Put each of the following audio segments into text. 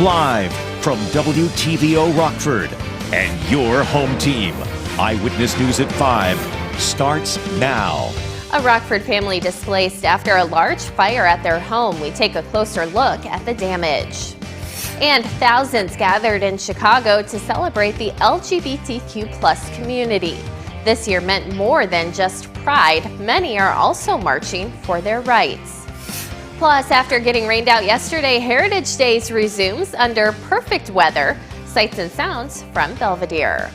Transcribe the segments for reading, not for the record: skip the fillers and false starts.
Live from WTVO Rockford and your home team. Eyewitness News at 5 starts now. A Rockford family displaced after a large fire at their home. We take a closer look at the damage. And thousands gathered in Chicago to celebrate the LGBTQ+ community. This year meant more than just pride. Many are also marching for their rights. Plus, after getting rained out yesterday, Heritage Days resumes under perfect weather. Sights and sounds from Belvidere.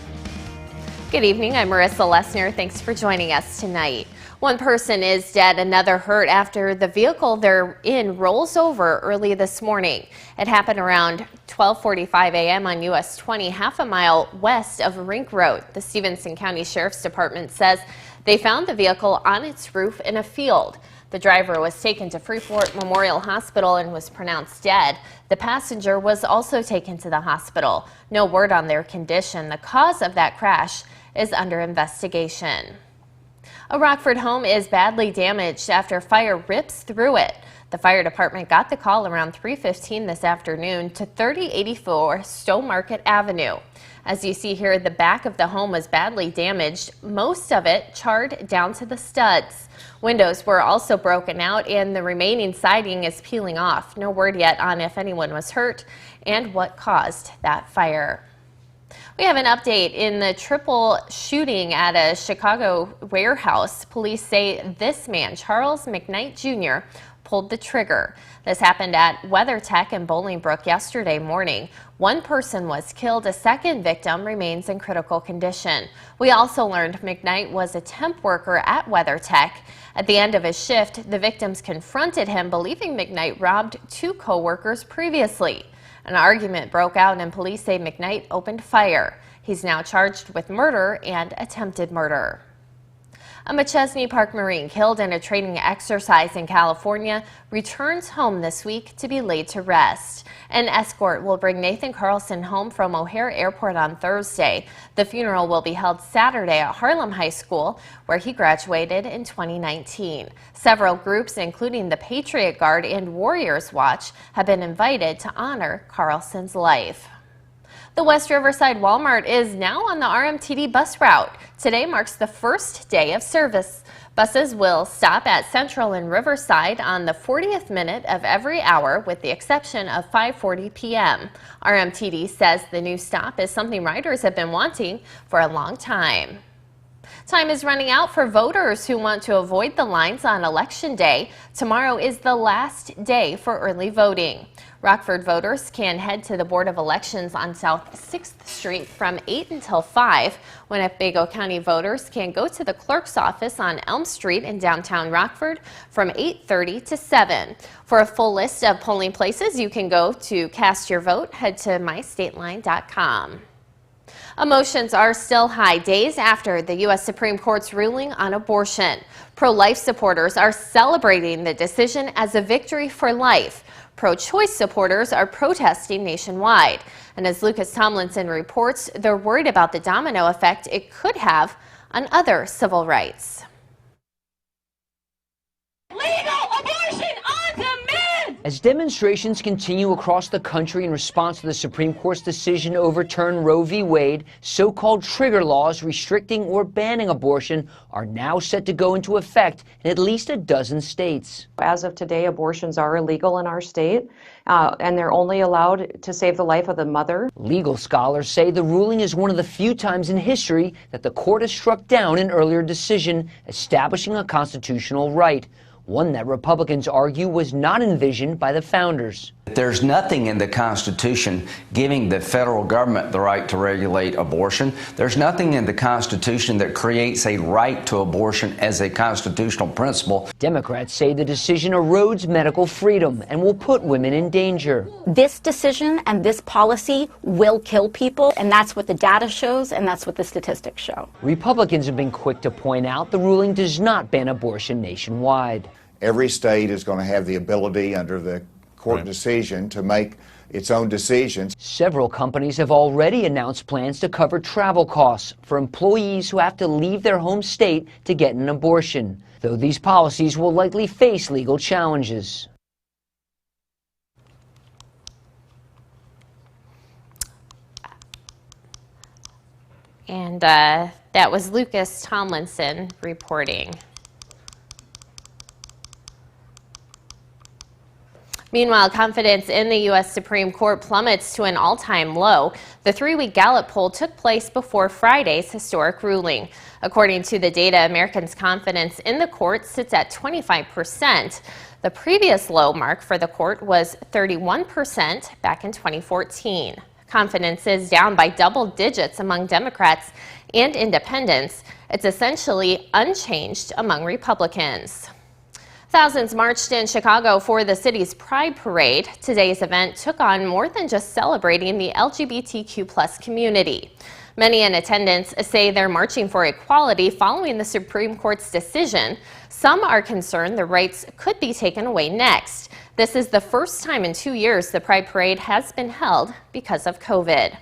Good evening, I'm Marissa Lessner. Thanks for joining us tonight. One person is dead, another hurt after the vehicle they're in rolls over early this morning. It happened around 12:45 a.m. on US 20, half a mile west of Rink Road. The Stevenson County Sheriff's Department says they found the vehicle on its roof in a field. The driver was taken to Freeport Memorial Hospital and was pronounced dead. The passenger was also taken to the hospital. No word on their condition. The cause of that crash is under investigation. A Rockford home is badly damaged after fire rips through it. The fire department got the call around 3:15 this afternoon to 3084 Stone Market Avenue. As you see here, the back of the home was badly damaged, most of it charred down to the studs. Windows were also broken out and the remaining siding is peeling off. No word yet on if anyone was hurt and what caused that fire. We have an update in the triple shooting at a Chicago warehouse. Police say this man, Charles McKnight Jr., pulled the trigger. This happened at WeatherTech in Bolingbrook yesterday morning. One person was killed. A second victim remains in critical condition. We also learned McKnight was a temp worker at WeatherTech. At the end of his shift, the victims confronted him, believing McKnight robbed two co-workers previously. An argument broke out and police say McKnight opened fire. He's now charged with murder and attempted murder. A Machesney Park Marine killed in a training exercise in California returns home this week to be laid to rest. An escort will bring Nathan Carlson home from O'Hare Airport on Thursday. The funeral will be held Saturday at Harlem High School, where he graduated in 2019. Several groups, including the Patriot Guard and Warriors Watch, have been invited to honor Carlson's life. The West Riverside Walmart is now on the RMTD bus route. Today marks the first day of service. Buses will stop at Central and Riverside on the 40th minute of every hour, with the exception of 5:40 p.m. RMTD says the new stop is something riders have been wanting for a long time. Time is running out for voters who want to avoid the lines on Election Day. Tomorrow is the last day for early voting. Rockford voters can head to the Board of Elections on South 6th Street from 8 until 5. Winnebago County voters can go to the clerk's office on Elm Street in downtown Rockford from 8:30 to 7. For a full list of polling places, you can go to Cast Your Vote. Head to mystateline.com. Emotions are still high days after the U.S. Supreme Court's ruling on abortion. Pro-life supporters are celebrating the decision as a victory for life. Pro-choice supporters are protesting nationwide. And as Lucas Tomlinson reports, they're worried about the domino effect it could have on other civil rights. Legal abortion on demand! As demonstrations continue across the country in response to the Supreme Court's decision to overturn Roe v. Wade, so-called trigger laws restricting or banning abortion are now set to go into effect in at least a dozen states. As of today, abortions are illegal in our state, and they're only allowed to save the life of the mother. Legal scholars say the ruling is one of the few times in history that the court has struck down an earlier decision establishing a constitutional right, one that Republicans argue was not envisioned by the founders. There's nothing in the Constitution giving the federal government the right to regulate abortion. There's nothing in the Constitution that creates a right to abortion as a constitutional principle. Democrats say the decision erodes medical freedom and will put women in danger. This decision and this policy will kill people, and that's what the data shows, and that's what the statistics show. Republicans have been quick to point out the ruling does not ban abortion nationwide. Every state is going to have the ability under the court decision to make its own decisions. Several companies have already announced plans to cover travel costs for employees who have to leave their home state to get an abortion, though these policies will likely face legal challenges. And that was Lucas Tomlinson reporting. Meanwhile, confidence in the U.S. Supreme Court plummets to an all-time low. The 3-week Gallup poll took place before Friday's historic ruling. According to the data, Americans' confidence in the court sits at 25%. The previous low mark for the court was 31% back in 2014. Confidence is down by double digits among Democrats and independents. It's essentially unchanged among Republicans. Thousands marched in Chicago for the city's Pride Parade. Today's event took on more than just celebrating the LGBTQ+ community. Many in attendance say they're marching for equality following the Supreme Court's decision. Some are concerned the rights could be taken away next. This is the first time in 2 years the Pride Parade has been held because of COVID.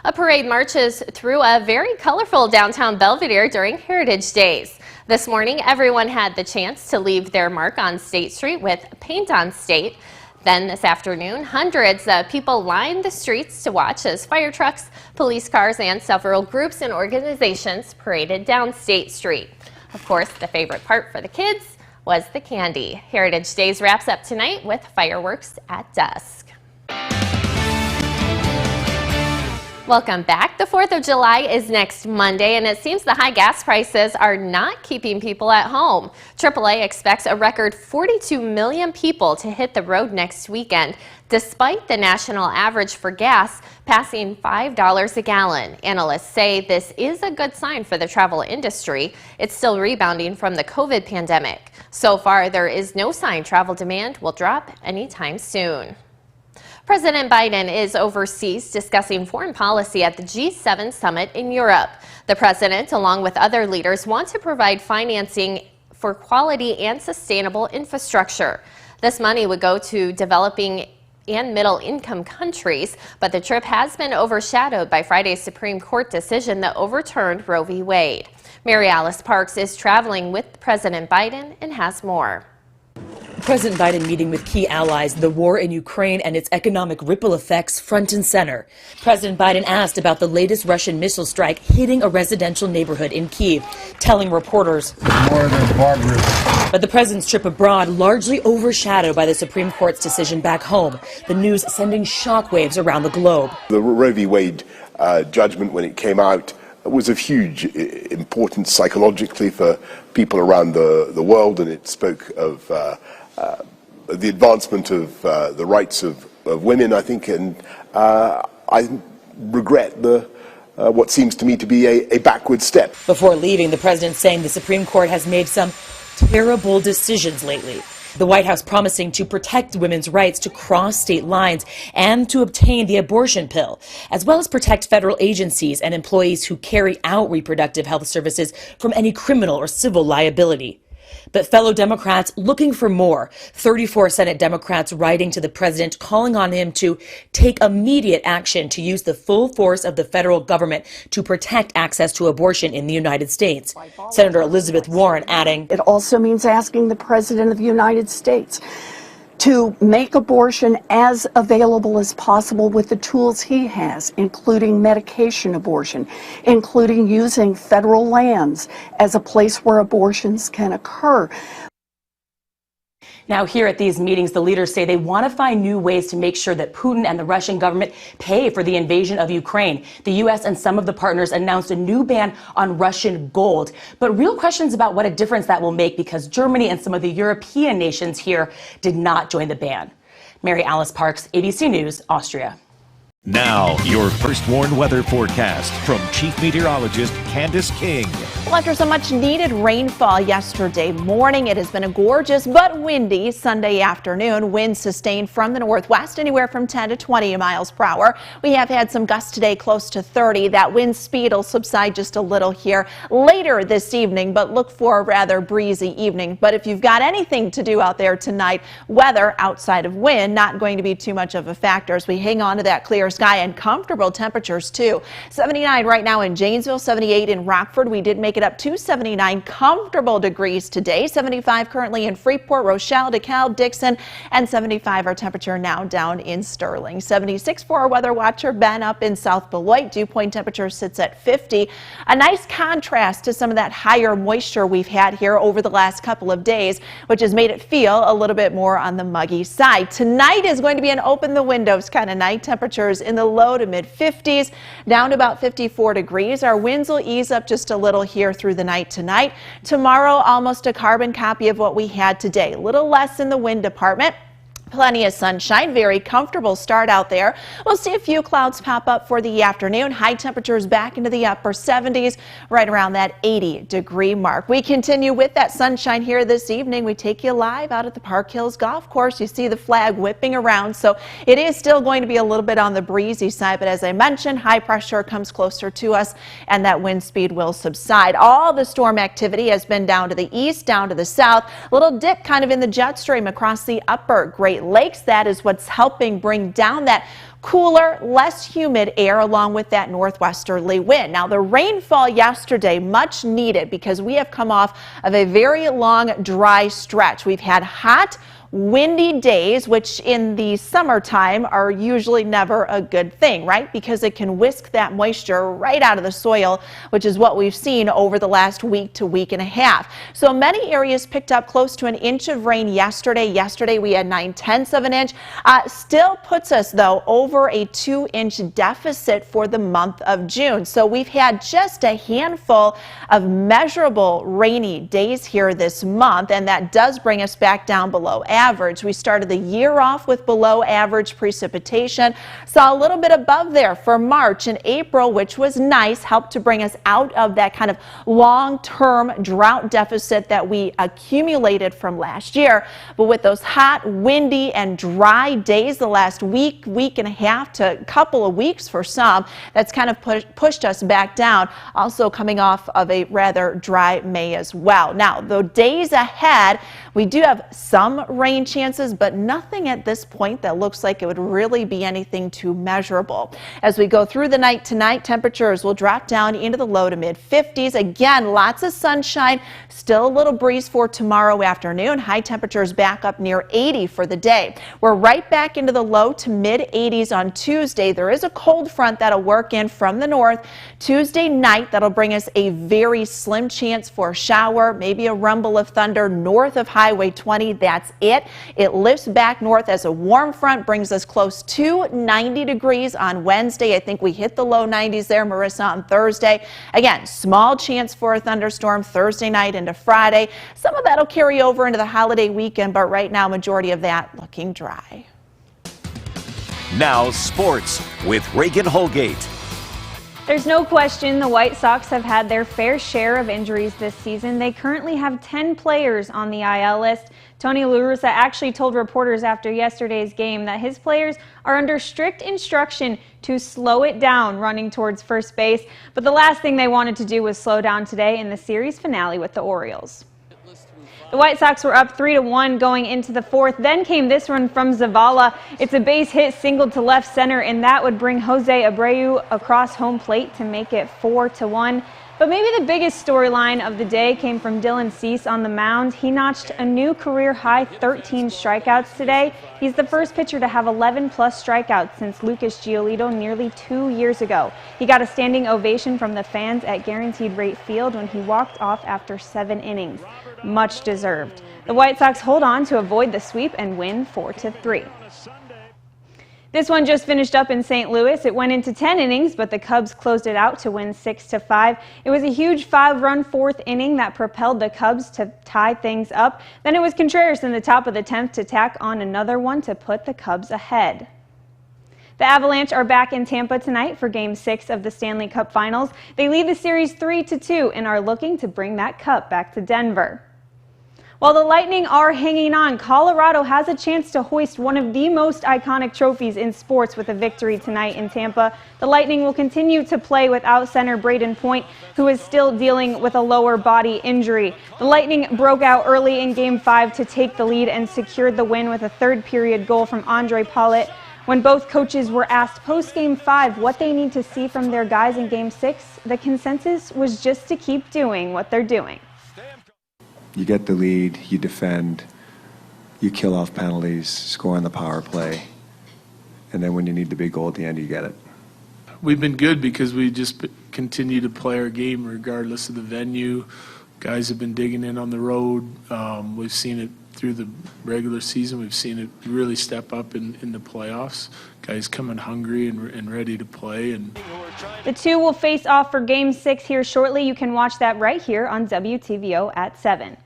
A parade marches through a very colorful downtown Belvidere during Heritage Days. This morning, everyone had the chance to leave their mark on State Street with Paint on State. Then this afternoon, hundreds of people lined the streets to watch as fire trucks, police cars, and several groups and organizations paraded down State Street. Of course, the favorite part for the kids was the candy. Heritage Days wraps up tonight with fireworks at dusk. Welcome back. The 4th of July is next Monday, and it seems the high gas prices are not keeping people at home. AAA expects a record 42 million people to hit the road next weekend, despite the national average for gas passing $5 a gallon. Analysts say this is a good sign for the travel industry. It's still rebounding from the COVID pandemic. So far, there is no sign travel demand will drop anytime soon. President Biden is overseas discussing foreign policy at the G7 summit in Europe. The president, along with other leaders, want to provide financing for quality and sustainable infrastructure. This money would go to developing and middle-income countries, but the trip has been overshadowed by Friday's Supreme Court decision that overturned Roe v. Wade. Mary Alice Parks is traveling with President Biden and has more. President Biden meeting with key allies, the war in Ukraine and its economic ripple effects front and center. President Biden asked about the latest Russian missile strike hitting a residential neighborhood in Kyiv, telling reporters, more than barbarous. But the president's trip abroad largely overshadowed by the Supreme Court's decision back home, the news sending shockwaves around the globe. The Roe v. Wade judgment, when it came out, was of huge importance psychologically for people around the world, and it spoke of the advancement of the rights of women, I think, and I regret what seems to me to be a backward step. Before leaving, the president saying the Supreme Court has made some terrible decisions lately. The White House promising to protect women's rights to cross state lines and to obtain the abortion pill, as well as protect federal agencies and employees who carry out reproductive health services from any criminal or civil liability. But fellow Democrats looking for more. 34 Senate Democrats writing to the president calling on him to take immediate action to use the full force of the federal government to protect access to abortion in the United States. Senator Elizabeth Warren adding, it also means asking the President of the United States to make abortion as available as possible with the tools he has, including medication abortion, including using federal lands as a place where abortions can occur. Now, here at these meetings, the leaders say they want to find new ways to make sure that Putin and the Russian government pay for the invasion of Ukraine. The U.S. and some of the partners announced a new ban on Russian gold. But real questions about what a difference that will make, because Germany and some of the European nations here did not join the ban. Mary Alice Parks, ABC News, Austria. Now, your first warned weather forecast from Chief Meteorologist Candace King. Well, after some much needed rainfall yesterday morning, it has been a gorgeous but windy Sunday afternoon. Winds sustained from the northwest, anywhere from 10 to 20 miles per hour. We have had some gusts today close to 30. That wind speed will subside just a little here later this evening, but look for a rather breezy evening. But if you've got anything to do out there tonight, weather outside of wind not going to be too much of a factor as we hang on to that clear clear sky and comfortable temperatures too. 79 right now in Janesville, 78 in Rockford. We did make it up to 79 comfortable degrees today. 75 currently in Freeport, Rochelle, DeKalb, Dixon, and 75 our temperature now down in Sterling. 76 for our weather watcher Ben up in South Beloit. Dew point temperature sits at 50. A nice contrast to some of that higher moisture we've had here over the last couple of days, which has made it feel a little bit more on the muggy side. Tonight is going to be an open the windows kind of night. Temperatures in the low to mid 50s, down to about 54 degrees. Our winds will ease up just a little here through the night tonight. Tomorrow, almost a carbon copy of what we had today. A little less in the wind department. Plenty of sunshine, very comfortable start out there. We'll see a few clouds pop up for the afternoon. High temperatures back into the upper 70s, right around that 80-degree mark. We continue with that sunshine here this evening. We take you live out at the Park Hills Golf Course. You see the flag whipping around, so it is still going to be a little bit on the breezy side, but as I mentioned, high pressure comes closer to us and that wind speed will subside. All the storm activity has been down to the east, down to the south. A little dip kind of in the jet stream across the upper Great Lakes. That is what's helping bring down that cooler, less humid air along with that northwesterly wind. Now the rainfall yesterday, much needed because we have come off of a very long dry stretch. We've had hot, windy days, which in the summertime are usually never a good thing, right? Because it can whisk that moisture right out of the soil, which is what we've seen over the last week to week and a half. So many areas picked up close to an inch of rain yesterday. Yesterday we had 9/10 of an inch. Still puts us though over a 2-inch deficit for the month of June. So we've had just a handful of measurable rainy days here this month, and that does bring us back down below average. We started the year off with below average precipitation. Saw a little bit above there for March and April, which was nice, helped to bring us out of that kind of long-term drought deficit that we accumulated from last year. But with those hot, windy, and dry days the last week, week and a half to a couple of weeks for some, that's kind of pushed us back down. Also coming off of a rather dry May as well. Now, the days ahead, we do have some rain chances, but nothing at this point that looks like it would really be anything too measurable. As we go through the night tonight, temperatures will drop down into the low to mid 50s. Again, lots of sunshine, still a little breeze for tomorrow afternoon. High temperatures back up near 80 for the day. We're right back into the low to mid 80s on Tuesday. There is a cold front that'll work in from the north Tuesday night. That'll bring us a very slim chance for a shower, maybe a rumble of thunder north of Highway 20. That's it. It lifts back north as a warm front, brings us close to 90 degrees on Wednesday. I think we hit the low 90s there, Marissa, on Thursday. Again, small chance for a thunderstorm Thursday night into Friday. Some of that will carry over into the holiday weekend, but right now, majority of that looking dry. Now sports with Reagan Holgate. There's no question the White Sox have had their fair share of injuries this season. They currently have 10 players on the IL list. Tony La Russa actually told reporters after yesterday's game that his players are under strict instruction to slow it down running towards first base. But the last thing they wanted to do was slow down today in the series finale with the Orioles. The White Sox were up 3-1 going into the fourth. Then came this run from Zavala. It's a base hit single to left center, and that would bring Jose Abreu across home plate to make it 4-1. But maybe the biggest storyline of the day came from Dylan Cease on the mound. He notched a new career-high 13 strikeouts today. He's the first pitcher to have 11-plus strikeouts since Lucas Giolito nearly 2 years ago. He got a standing ovation from the fans at Guaranteed Rate Field when he walked off after 7 innings. Much deserved. The White Sox hold on to avoid the sweep and win 4-3. This one just finished up in St. Louis. It went into 10 innings, but the Cubs closed it out to win 6-5. It was a huge 5-run fourth inning that propelled the Cubs to tie things up. Then it was Contreras in the top of the 10th to tack on another one to put the Cubs ahead. The Avalanche are back in Tampa tonight for Game 6 of the Stanley Cup Finals. They lead the series 3-2 and are looking to bring that cup back to Denver. While the Lightning are hanging on, Colorado has a chance to hoist one of the most iconic trophies in sports with a victory tonight in Tampa. The Lightning will continue to play without center Braden Point, who is still dealing with a lower body injury. The Lightning broke out early in Game 5 to take the lead and secured the win with a third period goal from Andre Palat. When both coaches were asked post-Game 5 what they need to see from their guys in Game 6, the consensus was just to keep doing what they're doing. You get the lead, you defend, you kill off penalties, score on the power play, and then when you need the big goal at the end, you get it. We've been good because we just continue to play our game regardless of the venue. Guys have been digging in on the road. We've seen it through the regular season. We've seen it really step up in the playoffs. Guys coming hungry and ready to play. And the two will face off for Game 6 here shortly. You can watch that right here on WTVO at 7.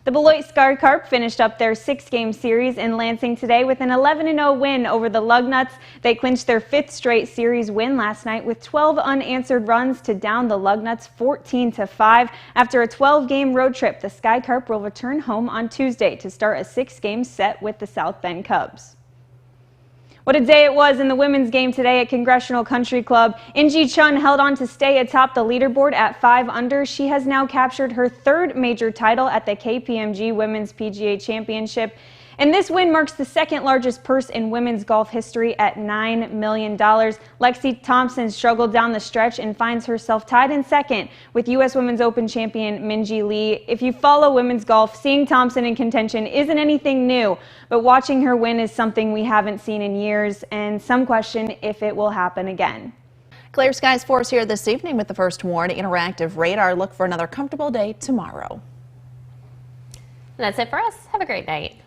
The Beloit Sky Carp finished up their 6-game series in Lansing today with an 11-0 win over the Lugnuts. They clinched their 5th straight series win last night with 12 unanswered runs to down the Lugnuts 14-5. After a 12-game road trip, the Sky Carp will return home on Tuesday to start a 6-game set with the South Bend Cubs. What a day it was in the women's game today at Congressional Country Club. Inji Chun held on to stay atop the leaderboard at 5 under. She has now captured her 3rd major title at the KPMG Women's PGA Championship. And this win marks the 2nd largest purse in women's golf history at $9 million. Lexi Thompson struggled down the stretch and finds herself tied in 2nd with U.S. Women's Open champion Minjee Lee. If you follow women's golf, seeing Thompson in contention isn't anything new, but watching her win is something we haven't seen in years, and some question if it will happen again. Clear skies for us here this evening with the first WARN interactive radar. Look for another comfortable day tomorrow. And that's it for us. Have a great night.